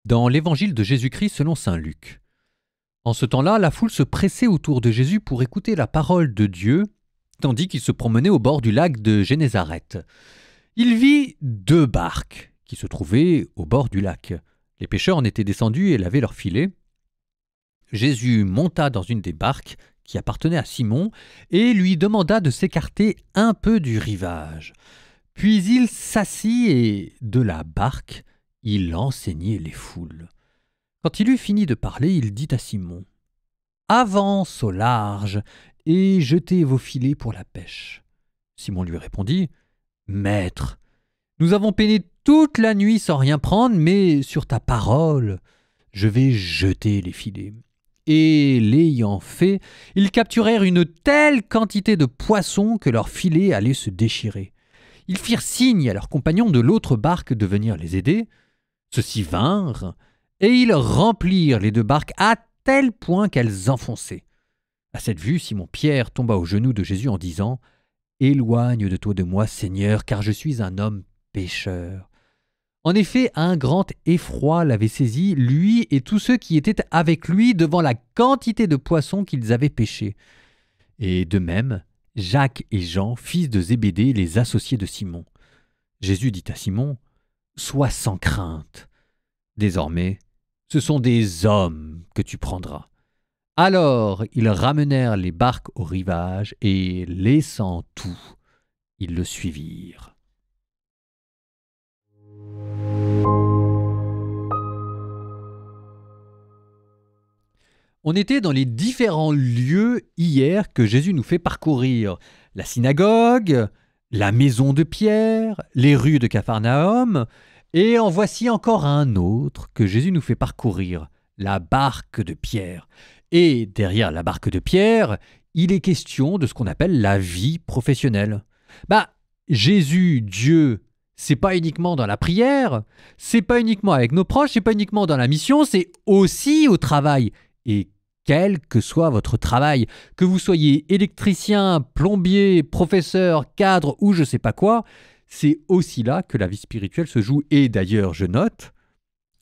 Dans l'évangile de Jésus-Christ selon saint Luc. En ce temps-là, la foule se pressait autour de Jésus pour écouter la parole de Dieu, tandis qu'il se promenait au bord du lac de Génézareth. Il vit deux barques qui se trouvaient au bord du lac. Les pêcheurs en étaient descendus et lavaient leurs filets. Jésus monta dans une des barques qui appartenait à Simon et lui demanda de s'écarter un peu du rivage. Puis il s'assit et, de la barque, il enseignait les foules. Quand il eut fini de parler, il dit à Simon : « Avance au large et jetez vos filets pour la pêche. » Simon lui répondit : « Maître, nous avons peiné toute la nuit sans rien prendre, mais sur ta parole, je vais jeter les filets. » Et l'ayant fait, ils capturèrent une telle quantité de poissons que leurs filets allaient se déchirer. Ils firent signe à leurs compagnons de l'autre barque de venir les aider. Ceux-ci vinrent, et ils remplirent les deux barques à tel point qu'elles enfonçaient. À cette vue, Simon-Pierre tomba aux genoux de Jésus en disant : « Éloigne de toi de moi, Seigneur, car je suis un homme pécheur. » En effet, un grand effroi l'avait saisi, lui et tous ceux qui étaient avec lui, devant la quantité de poissons qu'ils avaient pêchés. Et de même, Jacques et Jean, fils de Zébédée, les associés de Simon. Jésus dit à Simon : « Sois sans crainte. Désormais, ce sont des hommes que tu prendras. » Alors ils ramenèrent les barques au rivage et, laissant tout, ils le suivirent. On était dans les différents lieux hier que Jésus nous fait parcourir. La synagogue, la maison de Pierre, les rues de Capharnaüm, et en voici encore un autre que Jésus nous fait parcourir, la barque de Pierre. Et derrière la barque de Pierre, il est question de ce qu'on appelle la vie professionnelle. Jésus, Dieu, c'est pas uniquement dans la prière, c'est pas uniquement avec nos proches, c'est pas uniquement dans la mission, c'est aussi au travail. Et quel que soit votre travail, que vous soyez électricien, plombier, professeur, cadre ou je sais pas quoi, c'est aussi là que la vie spirituelle se joue. Et d'ailleurs, je note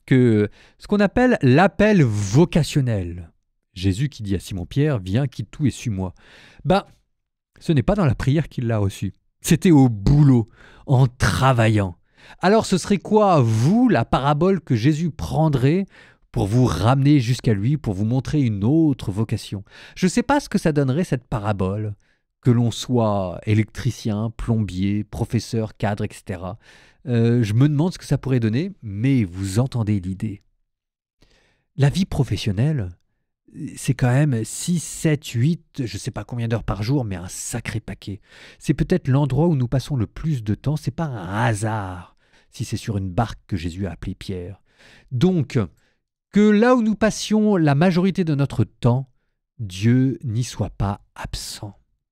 que ce qu'on appelle l'appel vocationnel, Jésus qui dit à Simon-Pierre : « Viens, quitte tout et suis-moi », ce n'est pas dans la prière qu'il l'a reçu. C'était au boulot, en travaillant. Alors ce serait quoi, vous, la parabole que Jésus prendrait pour vous ramener jusqu'à lui, pour vous montrer une autre vocation ? Je ne sais pas ce que ça donnerait, cette parabole, que l'on soit électricien, plombier, professeur, cadre, etc. Je me demande ce que ça pourrait donner, mais vous entendez l'idée. La vie professionnelle, c'est quand même 6, 7, 8, je ne sais pas combien d'heures par jour, mais un sacré paquet. C'est peut-être l'endroit où nous passons le plus de temps. Ce n'est pas un hasard si c'est sur une barque que Jésus a appelée Pierre. Donc, que là où nous passions la majorité de notre temps, Dieu n'y soit pas absent.